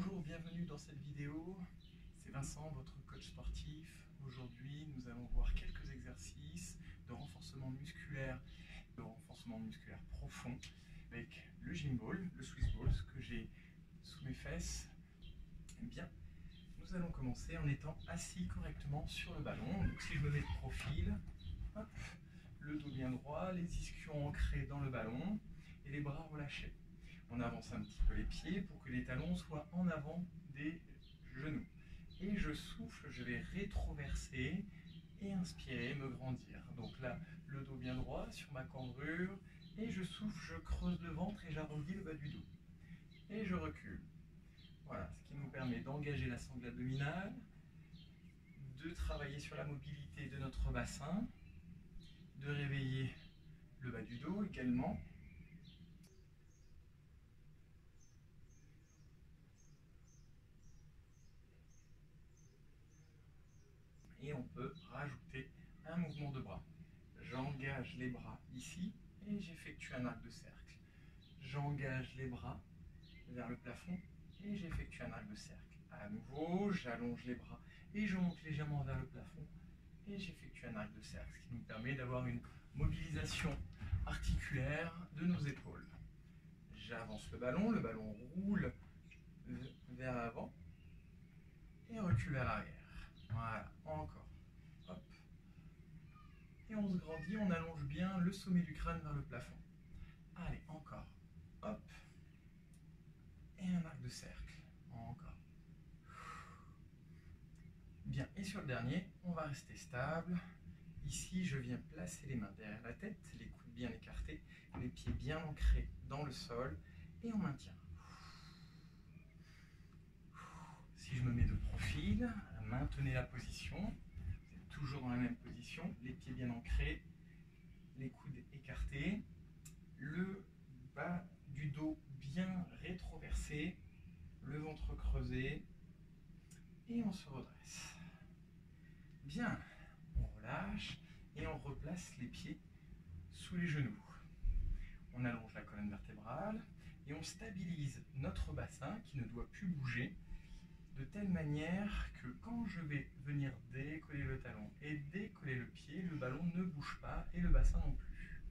Bonjour, bienvenue dans cette vidéo. C'est Vincent, votre coach sportif. Aujourd'hui, nous allons voir quelques exercices de renforcement musculaire profond avec le gym ball, le Swiss ball, ce que j'ai sous mes fesses. Eh bien, nous allons commencer en étant assis correctement sur le ballon. Donc si je me mets de profil, hop, le dos bien droit, les ischions ancrés dans le ballon et les bras relâchés. On avance un petit peu les pieds pour que les talons soient en avant des genoux. Et je souffle, je vais rétroverser et inspirer, me grandir. Donc là, le dos bien droit sur ma cambrure. Et je souffle, je creuse le ventre et j'arrondis le bas du dos. Et je recule. Voilà, ce qui nous permet d'engager la sangle abdominale, de travailler sur la mobilité de notre bassin, de réveiller le bas du dos également. Et on peut rajouter un mouvement de bras. J'engage les bras ici et j'effectue un arc de cercle. J'engage les bras vers le plafond et j'effectue un arc de cercle. À nouveau, j'allonge les bras et je monte légèrement vers le plafond et j'effectue un arc de cercle, ce qui nous permet d'avoir une mobilisation articulaire de nos épaules. J'avance le ballon roule vers l'avant et recule vers l'arrière. Voilà, encore. Hop. Et on se grandit, on allonge bien le sommet du crâne vers le plafond. Allez, encore. Hop. Et un arc de cercle. Encore. Bien, et sur le dernier, on va rester stable. Ici, je viens placer les mains derrière la tête, les coudes bien écartés, les pieds bien ancrés dans le sol, et on maintient. Si je me mets de profil, maintenez la position. Vous êtes toujours dans la même position, les pieds bien ancrés, les coudes écartés, le bas du dos bien rétroversé, le ventre creusé, et on se redresse. Bien, on relâche et on replace les pieds sous les genoux. On allonge la colonne vertébrale et on stabilise notre bassin qui ne doit plus bouger, de telle manière que quand je vais venir décoller le talon et décoller le pied, le ballon ne bouge pas et le bassin non plus.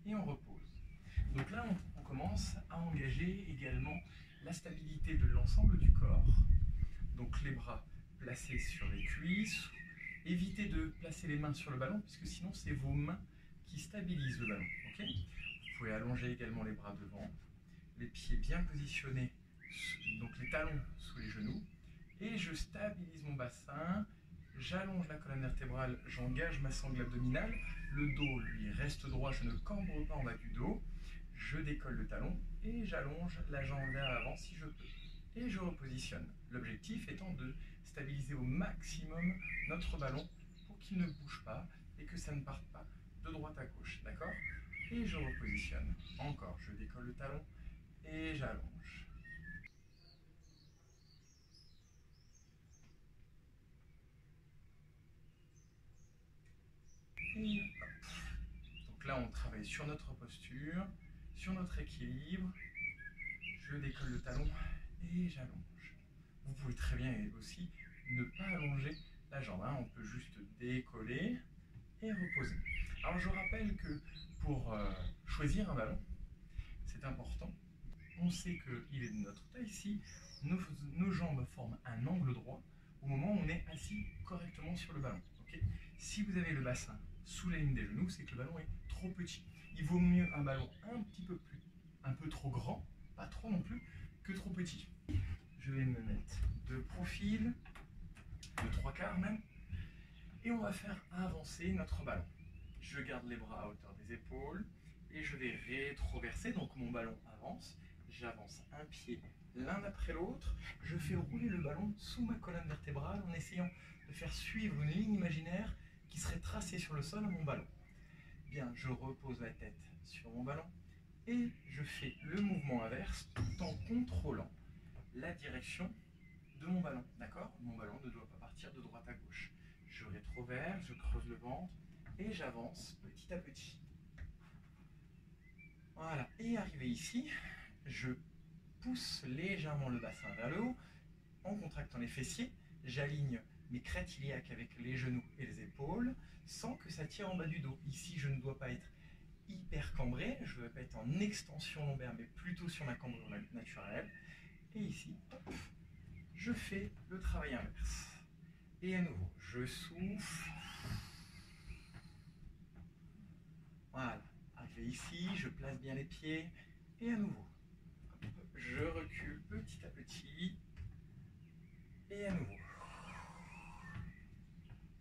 Et on repose. Donc là, on commence à engager également la stabilité de l'ensemble du corps. Donc les bras placés sur les cuisses. Évitez de placer les mains sur le ballon, puisque sinon c'est vos mains qui stabilisent le ballon. Okay, vous pouvez allonger également les bras devant, les pieds bien positionnés, donc les talons sous les genoux. Et je stabilise mon bassin, j'allonge la colonne vertébrale, j'engage ma sangle abdominale, le dos lui reste droit, je ne cambre pas en bas du dos, je décolle le talon et j'allonge la jambe vers l'avant si je peux. Et je repositionne. L'objectif étant de stabiliser au maximum notre ballon pour qu'il ne bouge pas et que ça ne parte pas de droite à gauche, d'accord? Et je repositionne. Encore, je décolle le talon et j'allonge. Et hop. Donc là, on travaille sur notre posture, sur notre équilibre. Je décolle le talon et j'allonge. Vous pouvez très bien aussi ne pas allonger la jambe. On peut juste décoller et reposer. Alors je rappelle que pour choisir un ballon, c'est important. On sait qu'il est de notre taille ici. Nos jambes forment un angle droit au moment où on est assis correctement sur le ballon. Okay, si vous avez le bassin sous la ligne des genoux, c'est que le ballon est trop petit. Il vaut mieux un ballon un peu trop grand, pas trop non plus, que trop petit. Je vais me mettre de profil, de 3/4 même, et on va faire avancer notre ballon. Je garde les bras à hauteur des épaules et je vais rétroverser, donc mon ballon avance, j'avance un pied l'un après l'autre, je fais rouler le ballon sous ma colonne vertébrale en essayant de faire suivre une ligne imaginaire qui serait tracée sur le sol à mon ballon. Bien, je repose la tête sur mon ballon et je fais le mouvement inverse tout en contrôlant la direction de mon ballon, d'accord? Mon ballon ne doit pas partir de droite à gauche. Je rétroverse, je creuse le ventre et j'avance petit à petit. Voilà, et arrivé ici, je pousse légèrement le bassin vers le haut, en contractant les fessiers, j'aligne mes crêtes iliaques avec les genoux et les épaules sans que ça tire en bas du dos. Ici, je ne dois pas être hyper cambré, je ne veux pas être en extension lombaire, mais plutôt sur ma cambrure naturelle. Et ici, hop, je fais le travail inverse. Et à nouveau, je souffle. Voilà. Arrivé ici, je place bien les pieds. Et à nouveau, hop, je recule petit à petit. Et à nouveau.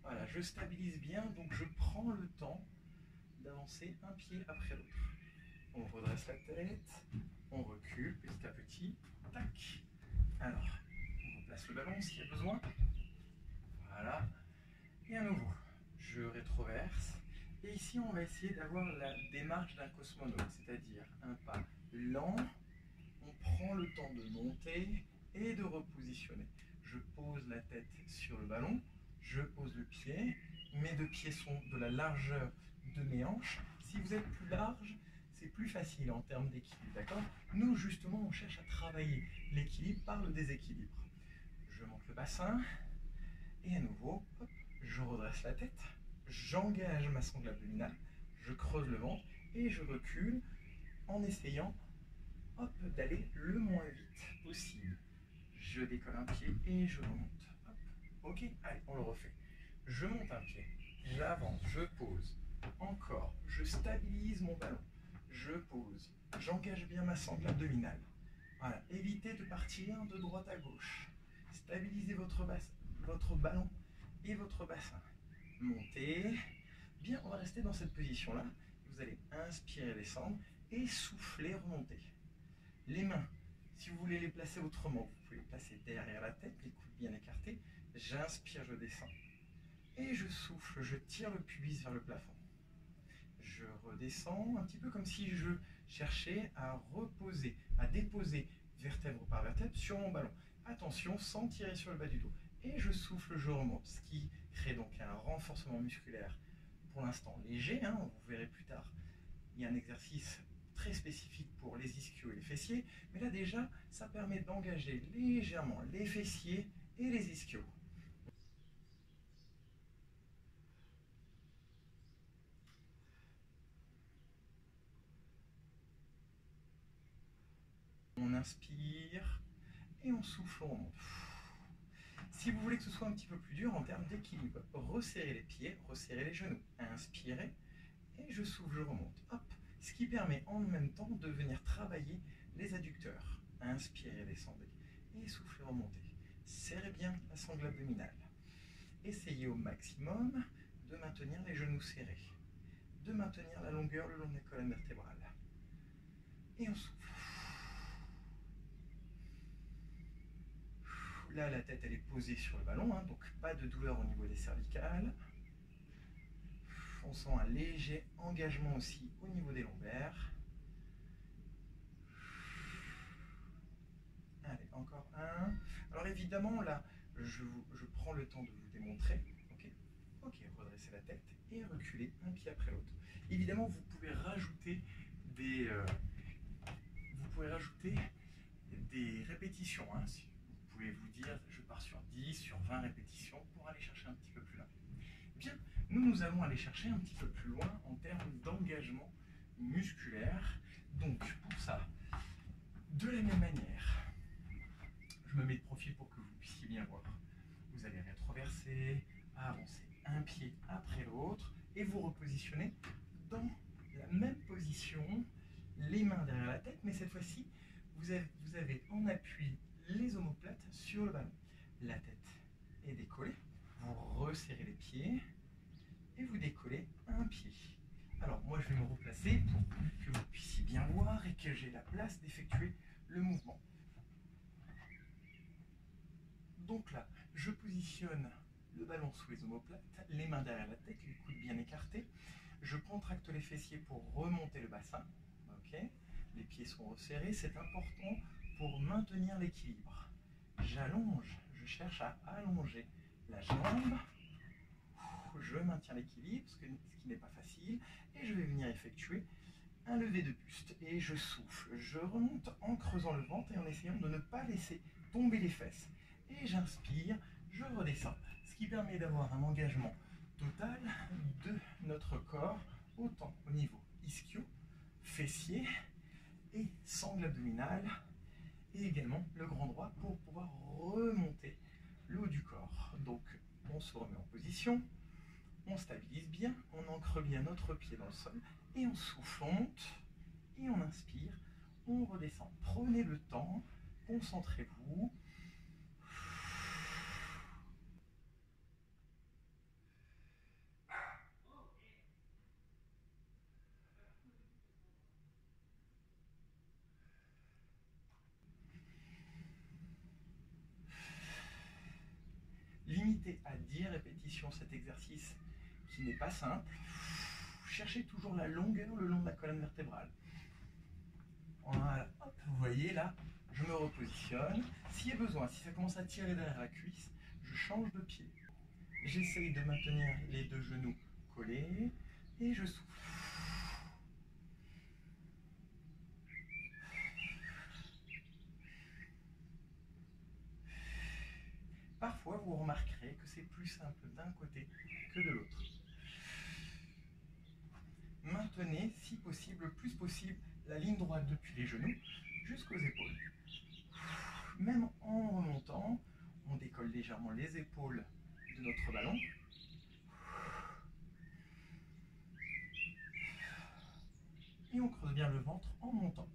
Voilà, je stabilise bien, donc je prends le temps d'avancer un pied après l'autre. On redresse la tête, on recule petit à petit. Tac. Alors, on replace le ballon s'il y a besoin. Voilà. Et à nouveau, je rétroverse. Et ici, on va essayer d'avoir la démarche d'un cosmonaute, c'est-à-dire un pas lent. On prend le temps de monter et de repositionner. Je pose la tête sur le ballon, je pose le pied. Mes deux pieds sont de la largeur de mes hanches. Si vous êtes plus large, c'est plus facile en termes d'équilibre, d'accord? Nous, justement, on cherche à travailler l'équilibre par le déséquilibre. Je monte le bassin. Et à nouveau, hop, je redresse la tête, j'engage ma sangle abdominale, je creuse le ventre et je recule en essayant d'aller le moins vite possible. Je décolle un pied et je remonte. Hop. Ok, allez, on le refait. Je monte un pied, j'avance, je pose. Encore, je stabilise mon ballon. Je pose, j'engage bien ma sangle abdominale. Voilà, évitez de partir de droite à gauche. Stabilisez votre ballon et votre bassin. Montez. Bien, on va rester dans cette position-là. Vous allez inspirer, descendre et souffler, remonter. Les mains, si vous voulez les placer autrement, vous pouvez les placer derrière la tête, les coudes bien écartés. J'inspire, je descends. Et je souffle, je tire le pubis vers le plafond. Je redescends, un petit peu comme si je cherchais à reposer, à déposer vertèbre par vertèbre sur mon ballon. Attention, sans tirer sur le bas du dos. Et je souffle, je remonte, ce qui crée donc un renforcement musculaire pour l'instant léger, hein, vous verrez plus tard. Il y a un exercice très spécifique pour les ischios et les fessiers, mais là déjà, ça permet d'engager légèrement les fessiers et les ischios. On inspire et on souffle, on remonte. Si vous voulez que ce soit un petit peu plus dur en termes d'équilibre, resserrez les pieds, resserrez les genoux, inspirez et je souffle, je remonte. Hop. Ce qui permet en même temps de venir travailler les adducteurs. Inspirez, descendez et soufflez, remontez. Serrez bien la sangle abdominale. Essayez au maximum de maintenir les genoux serrés, de maintenir la longueur le long de la colonne vertébrale. Et on souffle. Là, la tête elle est posée sur le ballon, hein, donc pas de douleur au niveau des cervicales. On sent un léger engagement aussi au niveau des lombaires. Allez, encore un. Alors évidemment, là, je prends le temps de vous démontrer. Ok, redressez la tête et reculez un pied après l'autre. Évidemment, vous pouvez rajouter des répétitions. Hein. Vous pouvez vous dire, je pars sur 10, sur 20 répétitions pour aller chercher un petit peu plus loin. Bien, nous allons aller chercher un petit peu plus loin en termes d'engagement musculaire. Donc, pour ça, de la même manière, je me mets de profil pour que vous puissiez bien voir. Vous allez rétroverser, avancer un pied après l'autre et vous repositionnez dans la même position, les mains derrière la tête, mais cette fois-ci, vous avez en appui les omoplates sur le ballon. La tête est décollée, vous resserrez les pieds et vous décollez un pied. Alors moi je vais me replacer pour que vous puissiez bien voir et que j'ai la place d'effectuer le mouvement. Donc là, je positionne le ballon sous les omoplates, les mains derrière la tête, les coudes bien écartés. Je contracte les fessiers pour remonter le bassin. Okay. Les pieds sont resserrés, c'est important pour maintenir l'équilibre. J'allonge, je cherche à allonger la jambe. Je maintiens l'équilibre, ce qui n'est pas facile, et je vais venir effectuer un lever de buste. Et je souffle, je remonte en creusant le ventre et en essayant de ne pas laisser tomber les fesses. et j'inspire, je redescends. Ce qui permet d'avoir un engagement total de notre corps, autant au niveau ischio, fessier et sangle abdominale, et également le grand droit pour pouvoir remonter le haut du corps. Donc on se remet en position, on stabilise bien, on ancre bien notre pied dans le sol, et on souffle, on monte, et on inspire, on redescend. Prenez le temps, concentrez-vous. Limitez à 10 répétitions cet exercice qui n'est pas simple. Cherchez toujours la longueur le long de la colonne vertébrale. Voilà, hop, vous voyez là, je me repositionne. S'il y a besoin, si ça commence à tirer derrière la cuisse, je change de pied. J'essaye de maintenir les deux genoux collés et je souffle. Parfois, vous remarquerez que c'est plus simple d'un côté que de l'autre. Maintenez, si possible, le plus possible, la ligne droite depuis les genoux jusqu'aux épaules. Même en remontant, on décolle légèrement les épaules de notre ballon. Et on creuse bien le ventre en montant.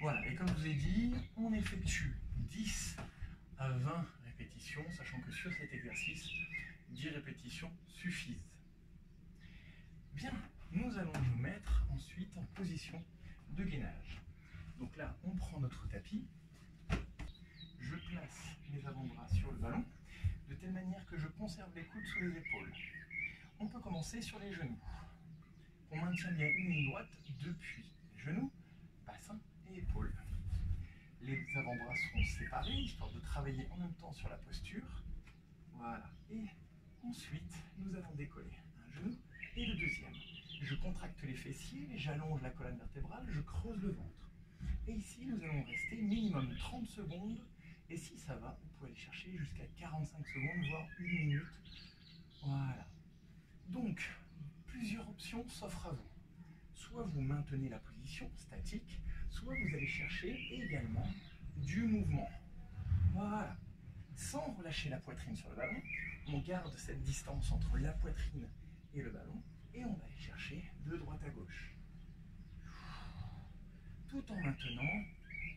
Voilà, et comme je vous ai dit, on effectue 10 à 20 répétitions, sachant que sur cet exercice, 10 répétitions suffisent. Bien, nous allons nous mettre ensuite en position de gainage. Donc là, on prend notre tapis, je place mes avant-bras sur le ballon, de telle manière que je conserve les coudes sous les épaules. On peut commencer sur les genoux. On maintient bien une ligne droite depuis les genoux, bassin et épaules. Les avant-bras seront séparés, histoire de travailler en même temps sur la posture. Voilà. Et ensuite, nous allons décoller un genou et le deuxième. Je contracte les fessiers, j'allonge la colonne vertébrale, je creuse le ventre. Et ici, nous allons rester minimum 30 secondes. Et si ça va, vous pouvez aller chercher jusqu'à 45 secondes, voire 1 minute. Voilà. Donc, plusieurs options s'offrent à vous. Soit vous maintenez la position statique, soit vous allez chercher également du mouvement. Voilà. Sans relâcher la poitrine sur le ballon, on garde cette distance entre la poitrine et le ballon et on va aller chercher de droite à gauche. Tout en maintenant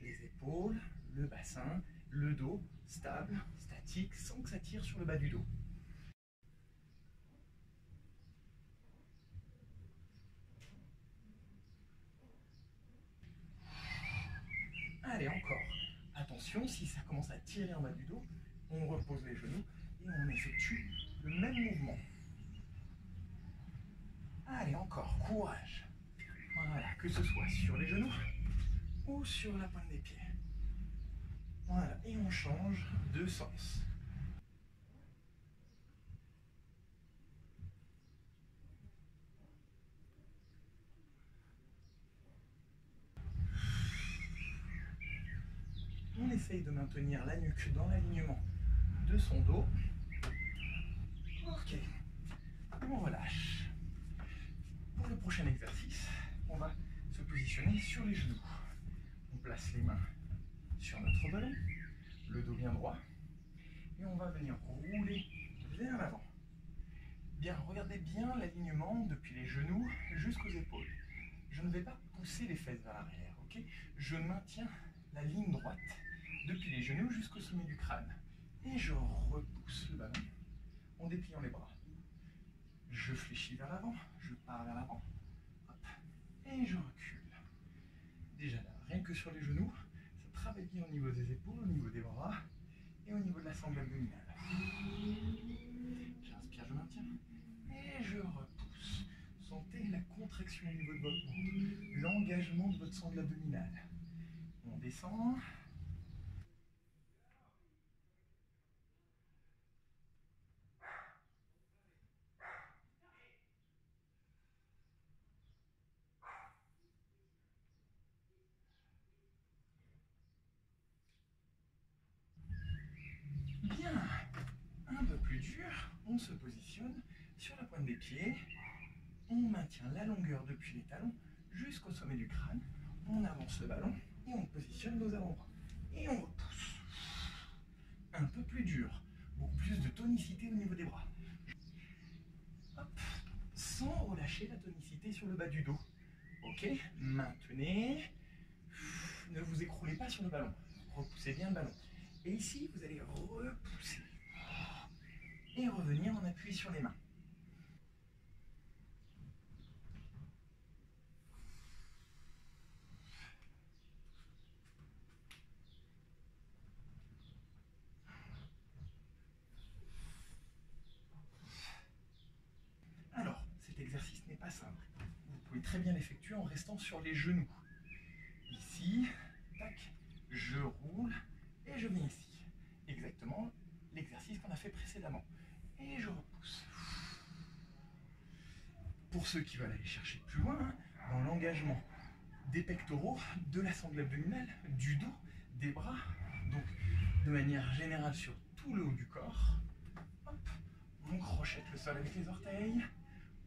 les épaules, le bassin, le dos stable, statique, sans que ça tire sur le bas du dos. Allez, encore. Attention, si ça commence à tirer en bas du dos, on repose les genoux et on effectue le même mouvement. Allez, encore, courage. Voilà, que ce soit sur les genoux ou sur la pointe des pieds. Voilà, et on change de sens. On essaye de maintenir la nuque dans l'alignement de son dos. Ok, on relâche. Pour le prochain exercice, on va se positionner sur les genoux. On place les mains sur notre ballon, le dos bien droit, et on va venir rouler vers l'avant. Bien, regardez bien l'alignement depuis les genoux jusqu'aux épaules. Je ne vais pas pousser les fesses vers l'arrière, ok? Je maintiens la ligne droite depuis les genoux jusqu'au sommet du crâne. Et je repousse le ballon en dépliant les bras. Je fléchis vers l'avant, je pars vers l'avant. Et je recule. Déjà là, rien que sur les genoux, ça travaille bien au niveau des épaules, au niveau des bras et au niveau de la sangle abdominale. J'inspire, je maintiens. Et je repousse. Sentez la contraction au niveau de votre ventre, l'engagement de votre sangle abdominale. On descend. on se positionne sur la pointe des pieds, on maintient la longueur depuis les talons jusqu'au sommet du crâne, on avance le ballon et on positionne nos avant-bras. Et on repousse. Un peu plus dur, beaucoup plus de tonicité au niveau des bras. Hop, sans relâcher la tonicité sur le bas du dos. Ok, maintenez. Ne vous écroulez pas sur le ballon. Repoussez bien le ballon. Et ici, vous allez repousser. Et revenir en appui sur les mains. Alors, cet exercice n'est pas simple. Vous pouvez très bien l'effectuer en restant sur les genoux. Ici, tac, je roule et je viens ici. Exactement l'exercice qu'on a fait précédemment. Et je repousse. Pour ceux qui veulent aller chercher plus loin, dans l'engagement des pectoraux, de la sangle abdominale, du dos, des bras, donc de manière générale sur tout le haut du corps. Hop, on crochette le sol avec les orteils,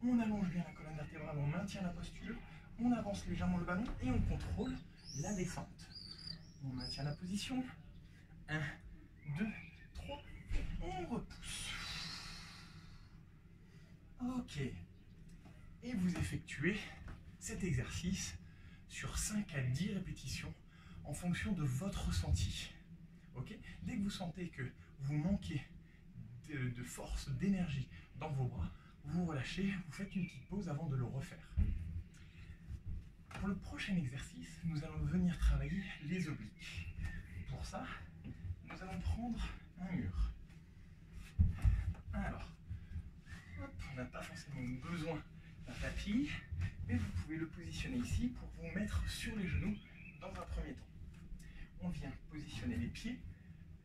on allonge bien la colonne vertébrale, on maintient la posture, on avance légèrement le ballon et on contrôle la descente. On maintient la position. 1, 2, 3, et on repousse. Ok. Et vous effectuez cet exercice sur 5 à 10 répétitions en fonction de votre ressenti. Okay. Dès que vous sentez que vous manquez de force, d'énergie dans vos bras, vous relâchez, vous faites une petite pause avant de le refaire. Pour le prochain exercice, nous allons venir travailler les obliques. Pour ça, nous allons prendre un mur. Alors, hop, on n'a pas forcément besoin d'un tapis, mais vous pouvez le positionner ici pour vous mettre sur les genoux dans un premier temps. On vient positionner les pieds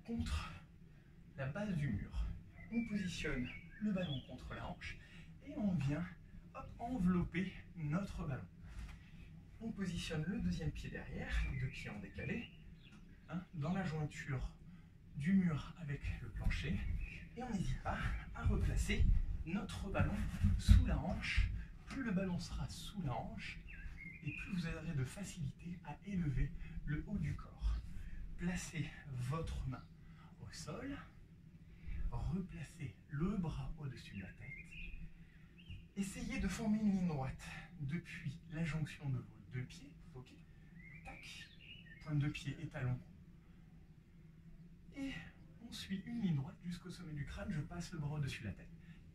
contre la base du mur. On positionne le ballon contre la hanche et on vient envelopper notre ballon. On positionne le deuxième pied derrière, les deux pieds en décalé, dans la jointure du mur avec le plancher, et on n'hésite pas à replacer notre ballon sous la hanche. Plus le ballon sera sous la hanche, et plus vous aurez de facilité à élever le haut du corps. Placez votre main au sol, replacez le bras au-dessus de la tête. Essayez de former une ligne droite depuis la jonction de vos deux pieds. Ok, tac, pointe de pied et talon. Et on suit une ligne droite jusqu'au sommet du crâne. Je passe le bras au-dessus de la tête.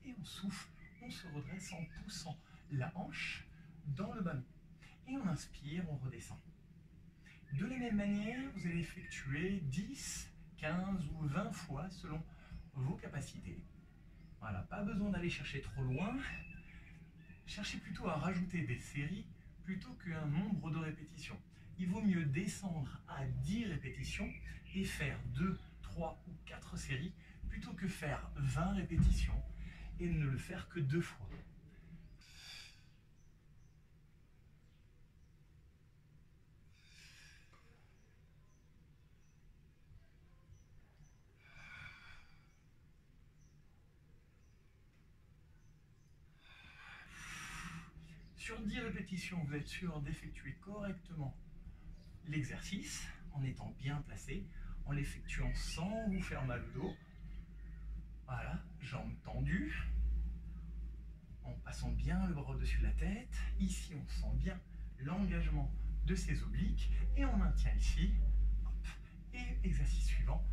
Et on souffle, on se redresse en poussant la hanche dans le ballon. Et on inspire, on redescend. De la même manière, vous allez effectuer 10, 15 ou 20 fois selon vos capacités. Voilà, pas besoin d'aller chercher trop loin. Cherchez plutôt à rajouter des séries plutôt qu'un nombre de répétitions. Il vaut mieux descendre à 10 répétitions et faire 2, 3 ou 4 séries plutôt que faire 20 répétitions et ne le faire que 2 fois. Sur 10 répétitions, vous êtes sûr d'effectuer correctement l'exercice en étant bien placé, en l'effectuant sans vous faire mal au dos. Voilà, jambes tendues, en passant bien le bras au-dessus de la tête. Ici, on sent bien l'engagement de ses obliques et on maintient ici. Hop. Et exercice suivant,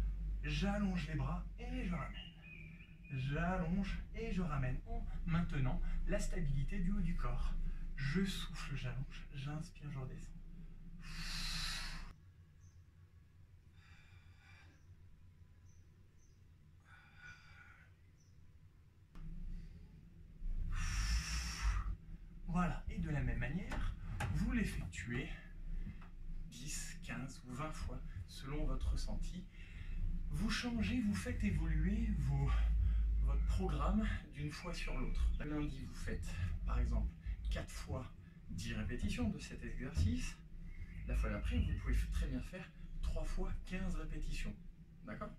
j'allonge les bras et je ramène. J'allonge et je ramène en maintenant la stabilité du haut du corps. Je souffle, j'allonge, j'inspire, je redescends. Voilà, et de la même manière, vous l'effectuez 10, 15 ou 20 fois selon votre ressenti. Vous changez, vous faites évoluer votre programme d'une fois sur l'autre. Lundi, vous faites par exemple 4 fois 10 répétitions de cet exercice. La fois d'après, vous pouvez très bien faire 3 fois 15 répétitions. D'accord?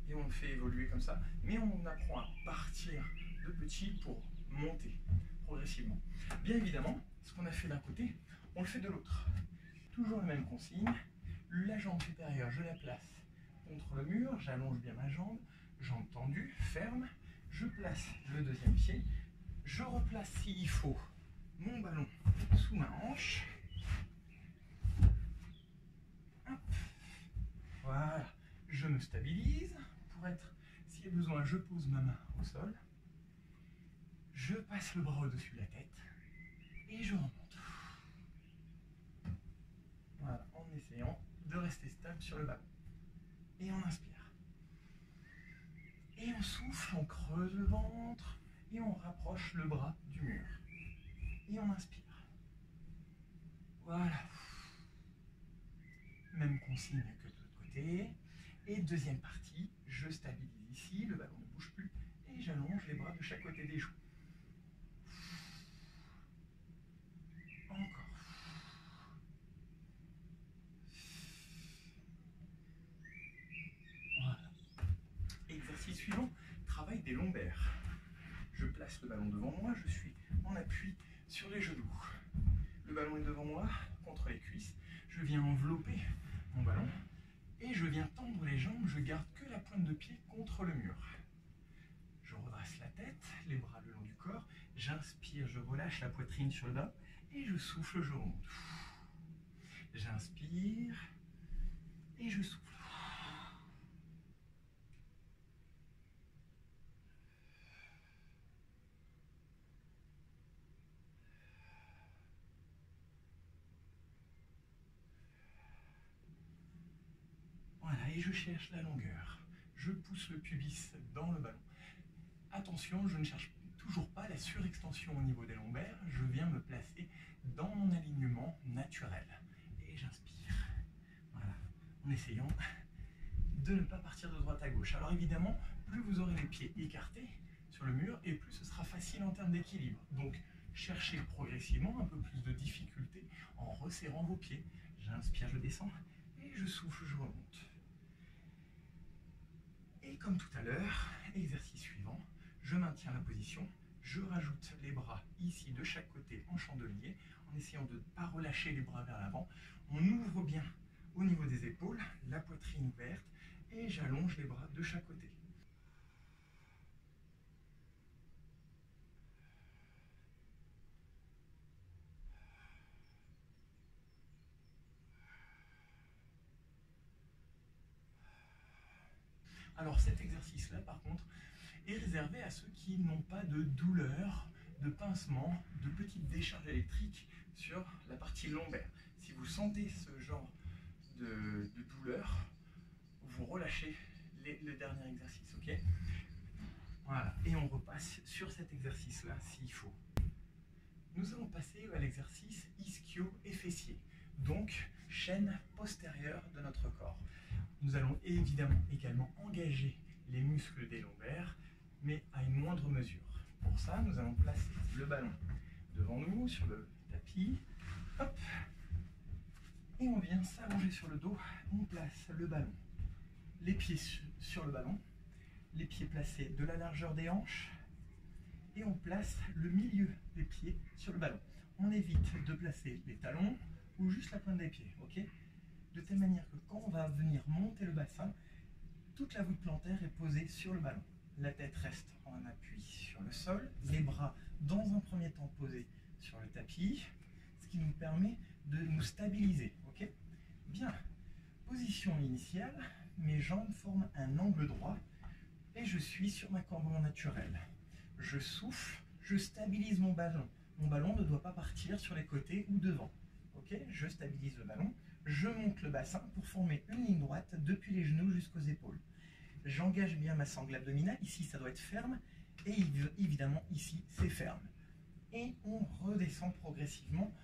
Et on on fait évoluer comme ça, mais on apprend à partir de petit pour monter progressivement. Bien évidemment, ce qu'on a fait d'un côté, on le fait de l'autre. Toujours la même consigne, la jambe supérieure, je la place contre le mur, j'allonge bien ma jambe tendue, ferme, je place le deuxième pied, je replace s'il faut mon ballon sous ma hanche. Hop. Voilà, je me stabilise pour être, s'il y a besoin, je pose ma main au sol, je passe le bras au-dessus de la tête et je remonte. Voilà, en essayant de rester stable sur le ballon. Et on inspire. Et on souffle, on creuse le ventre et on rapproche le bras du mur. Et on inspire. Voilà. Même consigne que de l'autre côté. Et deuxième partie, je stabilise ici, le ballon ne bouge plus et j'allonge les bras de chaque côté des joues. Encore. Voilà. Exercice suivant, travail des lombaires. Je place le ballon devant moi, je suis en appui sur les genoux. Le ballon est devant moi, contre les cuisses. Je viens envelopper mon ballon et je viens tendre les jambes, je garde que la pointe de pied contre le mur. Je redresse la tête, les bras le long du corps, j'inspire, je relâche la poitrine sur le bas et je souffle, je remonte. J'inspire et je souffle. Voilà, et je cherche la longueur. Je pousse le pubis dans le ballon. Attention, je ne cherche toujours pas la surextension au niveau des lombaires. Je viens me placer dans mon alignement naturel. Et j'inspire. Voilà, en essayant de ne pas partir de droite à gauche. Alors évidemment, plus vous aurez les pieds écartés sur le mur, et plus ce sera facile en termes d'équilibre. Donc, cherchez progressivement un peu plus de difficulté en resserrant vos pieds. J'inspire, je descends, et je souffle, je remonte. Et comme tout à l'heure, exercice suivant, je maintiens la position, je rajoute les bras ici de chaque côté en chandelier, en essayant de ne pas relâcher les bras vers l'avant. On ouvre bien au niveau des épaules, la poitrine ouverte, et j'allonge les bras de chaque côté. Alors cet exercice-là, par contre, est réservé à ceux qui n'ont pas de douleur, de pincement, de petites décharges électriques sur la partie lombaire. Si vous sentez ce genre de douleur, vous relâchez le dernier exercice, ok? Voilà, et on repasse sur cet exercice-là s'il faut. Nous allons passer à l'exercice ischio et fessier, donc chaîne postérieure de notre corps. Nous allons évidemment également engager les muscles des lombaires, mais à une moindre mesure. Pour ça, nous allons placer le ballon devant nous, sur le tapis, hop, et on vient s'allonger sur le dos, on place le ballon, les pieds sur le ballon, les pieds placés de la largeur des hanches, et on place le milieu des pieds sur le ballon. On évite de placer les talons ou juste la pointe des pieds, ok? De telle manière que quand on va venir monter le bassin, toute la voûte plantaire est posée sur le ballon. La tête reste en appui sur le sol, les bras dans un premier temps posés sur le tapis, ce qui nous permet de nous stabiliser, ok? Bien, position initiale, mes jambes forment un angle droit et je suis sur ma courbure naturelle. Je souffle, je stabilise mon ballon. Mon ballon ne doit pas partir sur les côtés ou devant. Ok, je stabilise le ballon, je monte le bassin pour former une ligne droite depuis les genoux jusqu'aux épaules. J'engage bien ma sangle abdominale, ici ça doit être ferme, et évidemment ici c'est ferme. Et on redescend progressivement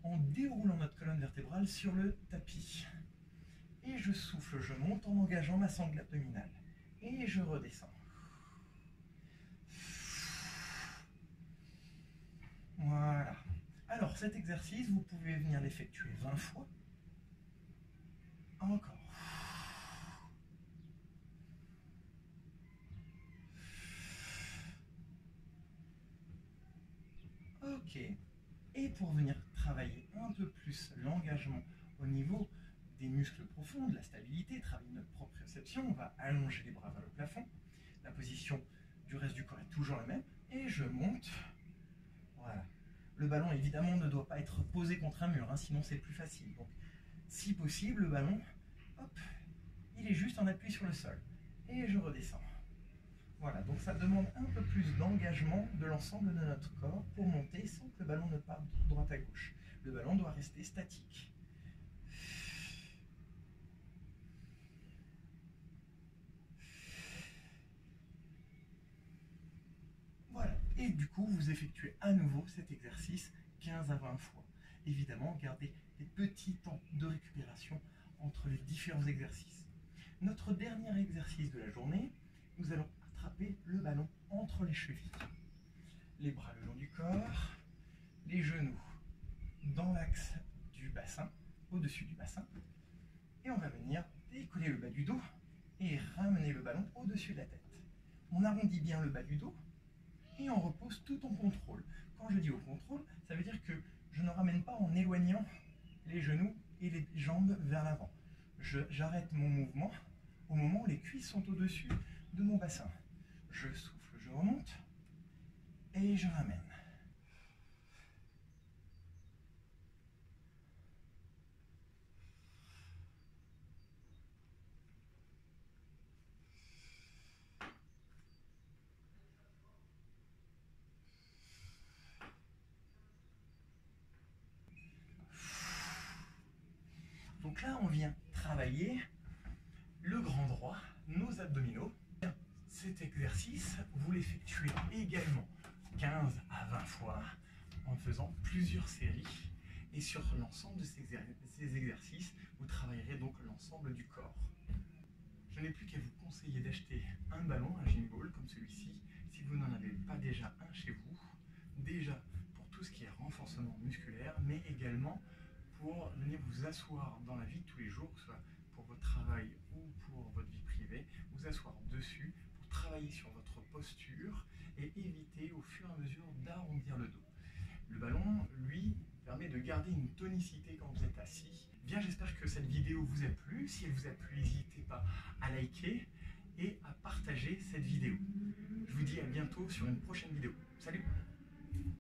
en déroulant notre colonne vertébrale sur le tapis. Et je souffle, je monte en engageant ma sangle abdominale. Et je redescends. Voilà. Alors cet exercice, vous pouvez venir l'effectuer 20 fois. Encore. Ok. Et pour venir travailler un peu plus l'engagement au niveau des muscles profonds, de la stabilité, travailler notre proprioception, on va allonger les bras vers le plafond. La position du reste du corps est toujours la même. Et je monte. Voilà. Le ballon, évidemment, ne doit pas être posé contre un mur, hein, sinon c'est plus facile. Donc, si possible, le ballon, hop, il est juste en appui sur le sol. Et je redescends. Voilà, donc ça demande un peu plus d'engagement de l'ensemble de notre corps pour monter sans que le ballon ne parte de droite à gauche. Le ballon doit rester statique. Voilà, et du coup, vous effectuez à nouveau cet exercice 15 à 20 fois. Évidemment, gardez des petits temps de récupération entre les différents exercices. Notre dernier exercice de la journée, nous allons attraper le ballon entre les chevilles. Les bras le long du corps, les genoux dans l'axe du bassin, au-dessus du bassin. Et on va venir décoller le bas du dos et ramener le ballon au-dessus de la tête. On arrondit bien le bas du dos et on repose tout en contrôle. Quand je dis au contrôle, ça veut dire que je ne ramène pas en éloignant les genoux et les jambes vers l'avant. J'arrête mon mouvement au moment où les cuisses sont au-dessus de mon bassin. Je souffle, je remonte et je ramène. Donc là, on vient travailler le grand droit, nos abdominaux. Cet exercice, vous l'effectuez également 15 à 20 fois en faisant plusieurs séries. Et sur l'ensemble de ces exercices, vous travaillerez donc l'ensemble du corps. Je n'ai plus qu'à vous conseiller d'acheter un ballon, un gym ball comme celui-ci, si vous n'en avez pas déjà un chez vous. Déjà pour tout ce qui est renforcement musculaire, mais également pour venir vous asseoir dans la vie de tous les jours, que ce soit pour votre travail ou pour votre vie privée, vous asseoir dessus pour travailler sur votre posture et éviter au fur et à mesure d'arrondir le dos. Le ballon, lui, permet de garder une tonicité quand vous êtes assis. Bien, j'espère que cette vidéo vous a plu. Si elle vous a plu, n'hésitez pas à liker et à partager cette vidéo. Je vous dis à bientôt sur une prochaine vidéo. Salut!